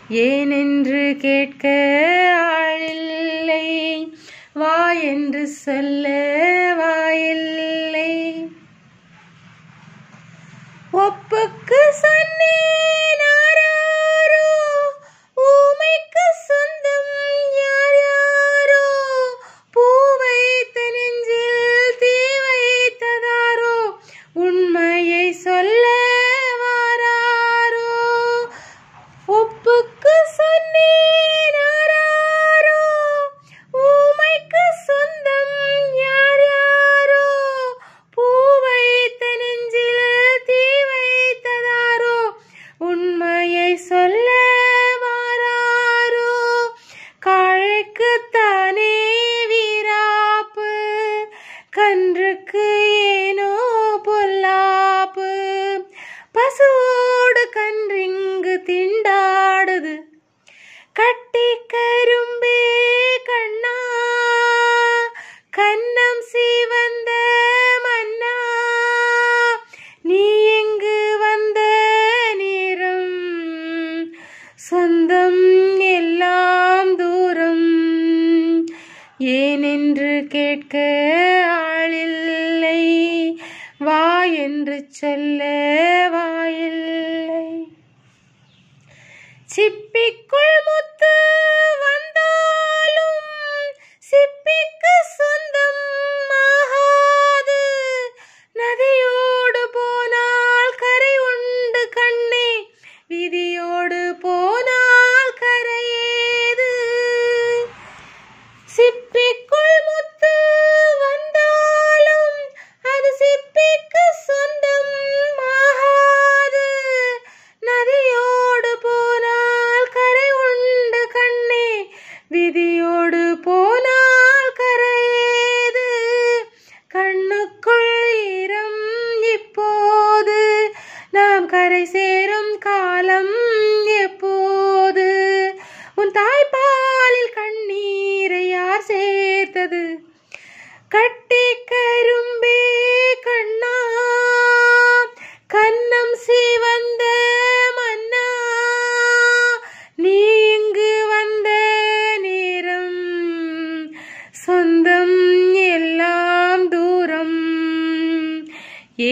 ஏனென்று கேட்க ஆளில்லை, வா என்று சொல்ல வாயில்லை. ஒப்புக்கு சொன்னேன் ஆராரோ, ஊமைக்கு சொந்தம் யார் யாரோ, பூ வைத்த நெஞ்சில் தீ வைத்ததாரோ, உண்மையை சொல்ல வாராரோ. ஒப்புக்கு சொன்னேன் ஆராரோ, ஊமைக்கு சொந்தம் யார் யாரோ, பூ வைத்த நெஞ்சில் தீ வைத்ததாரோ, உண்மையை சொல்ல வாராரோ. காளைக்குத்தானே வீராப்பு, கன்றுக்கு ஏனோ பொல்லாப்பு, பசுவோடு கன்றிங்கு திண்டாடுது, கட்டி கரும்பே கண்ணா கன்னம் சிவந்த மன்னா, நீ எங்கு வந்த நேரம், சொந்தம் எல்லாம் தூரம். ஏனென்று கேட்க ஆளில்லை, வா என்று சொல்ல வாயில்லை. சிப்பிக்குள் முத்து வந்தாலும் சிப்பிக்கு சொந்தம் ஆகாது, நதியோடு போனால் கரை உண்டு கண்ணே, விதியோடு போனால் கரையேது. சிப்பிக்குள் முத்து வந்தாலும் அது சிப்பிக்கு சொந்தம் ஆகாது, நதியோடு போனால் கரை உண்டு கண்ணே, விதியோடு போனால் கரையேது. கண்ணுக்குள் ஈரம் இப்போது, நாம் கரை சேரும் காலம் எப்போது, உன் தாய்ப்பாலில் கண்ணீரை யார் சேர்த்தது, கட்டி கரும்பே கண்ணா கன்னம் சிவந்த மன்னா, நீ இங்கு வந்த நேரம், சொந்தம் எல்லாம் தூரம்.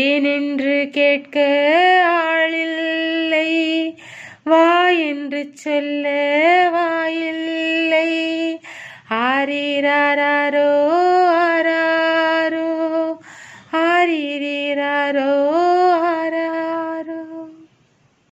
ஏனென்று கேட்க ஆளில்லை, வா என்று சொல்ல வாயில்